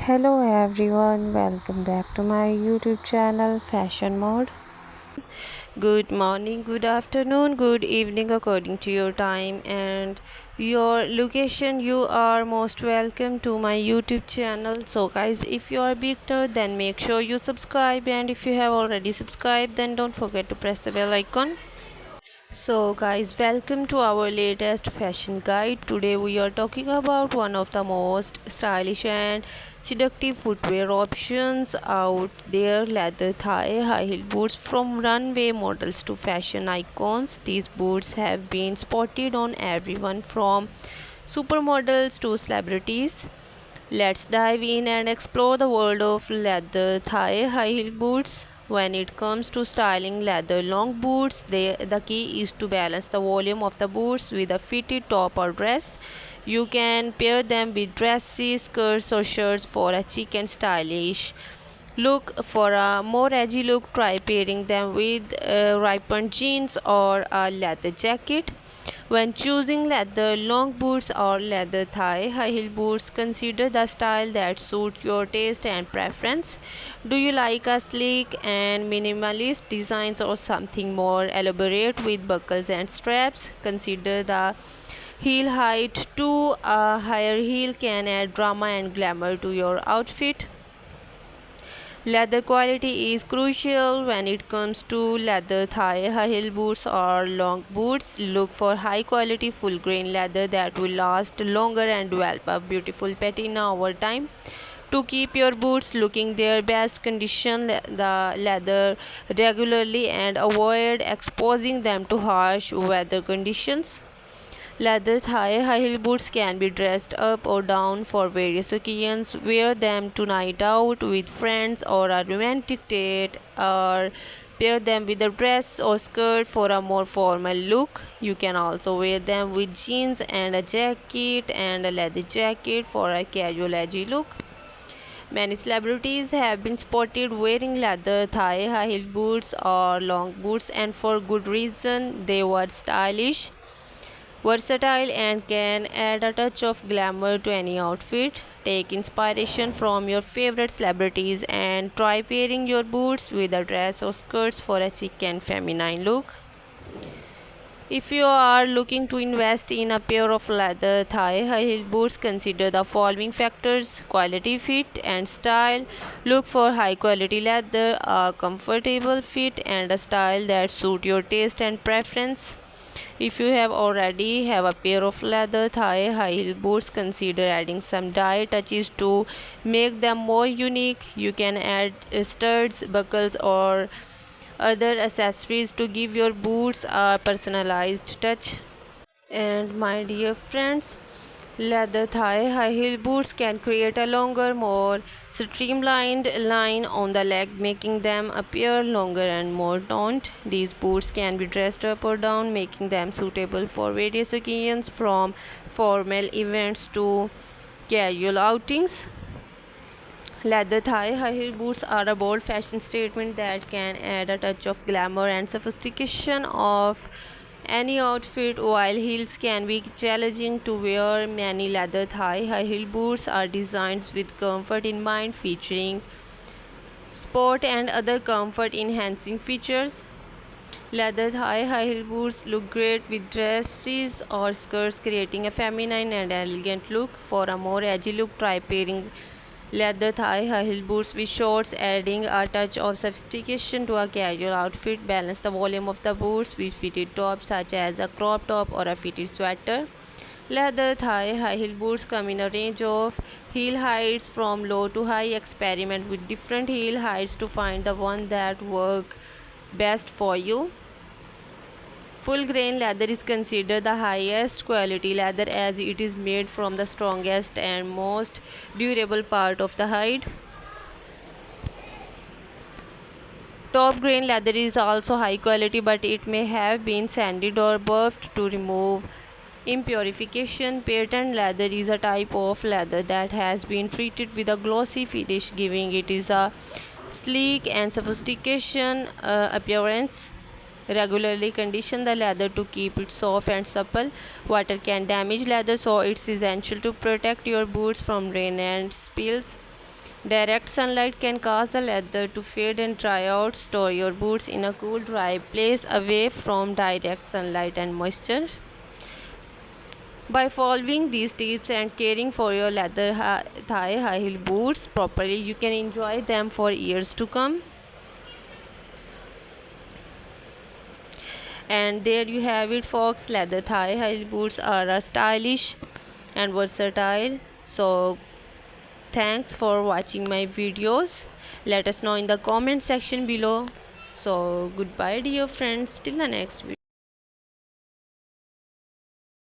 Hello everyone, welcome back to my YouTube channel Fashion Mode. Good morning, good afternoon, good evening according to your time and your location. You are most welcome to my YouTube channel. So guys, if you are a beginner then make sure you subscribe, and if you have already subscribed then don't forget to press the bell icon. So guys, welcome to our latest fashion guide. Today we are talking about one of the most stylish and seductive footwear options out there, leather thigh high heel boots. From runway models to fashion icons, these boots have been spotted on everyone from supermodels to celebrities. Let's dive in and explore the world of leather thigh high heel boots. When it comes to styling leather long boots, the key is to balance the volume of the boots with a fitted top or dress. You can pair them with dresses, skirts, or shirts for a chic and stylish look. For a more edgy look, try pairing them with ripened jeans or a leather jacket. When choosing leather long boots or leather thigh high heel boots, consider the style that suits your taste and preference. Do you like a sleek and minimalist designs or something more elaborate with buckles and straps? Consider the heel height too. A higher heel can add drama and glamour to your outfit. Leather quality is crucial when it comes to leather thigh high heel boots or long boots. Look for high quality full grain leather that will last longer and develop a beautiful patina over time. To keep your boots looking their best condition the leather regularly and avoid exposing them to harsh weather conditions. Leather thigh high heel boots can be dressed up or down for various occasions. Wear them to night out with friends or a romantic date, or pair them with a dress or skirt for a more formal look. You can also wear them with jeans and a jacket and a leather jacket for a casual edgy look. Many celebrities have been spotted wearing leather thigh high heel boots or long boots, and for good reason. They were stylish, versatile, and can add a touch of glamour to any outfit. Take inspiration from your favorite celebrities and try pairing your boots with a dress or skirts for a chic and feminine look. If you are looking to invest in a pair of leather thigh high heel boots, consider the following factors: quality, fit, and style. Look for high quality leather, a comfortable fit, and a style that suit your taste and preference. If you have already have a pair of leather thigh high heel boots, consider adding some dye touches to make them more unique. You can add studs, buckles, or other accessories to give your boots a personalized touch. And my dear friends, leather thigh high heel boots can create a longer, more streamlined line on the leg, making them appear longer and more toned. These boots can be dressed up or down, making them suitable for various occasions from formal events to casual outings. Leather thigh high heel boots are a bold fashion statement that can add a touch of glamour and sophistication of any outfit. While heels can be challenging to wear, many leather thigh high heel boots are designed with comfort in mind, featuring sport and other comfort enhancing features. Leather thigh high heel boots look great with dresses or skirts, creating a feminine and elegant look. For a more edgy look, try pairing leather thigh high heel boots with shorts, adding a touch of sophistication to a casual outfit. Balance the volume of the boots with fitted tops such as a crop top or a fitted sweater. Leather thigh high heel boots come in a range of heel heights from low to high. Experiment with different heel heights to find the one that work best for you. Full grain leather is considered the highest quality leather as it is made from the strongest and most durable part of the hide. Top grain leather is also high quality, but it may have been sanded or buffed to remove impurification. Patent leather is a type of leather that has been treated with a glossy finish, giving it is a sleek and sophistication appearance. Regularly condition the leather to keep it soft and supple. Water can damage leather, so it's essential to protect your boots from rain and spills. Direct sunlight can cause the leather to fade and dry out. Store your boots in a cool, dry place away from direct sunlight and moisture. By following these tips and caring for your leather thigh high heel boots properly, you can enjoy them for years to come. And there you have it, folks. Leather thigh high heel boots are a stylish and versatile. So thanks for watching my videos. Let us know in the comment section below. So goodbye dear friends, till the next video.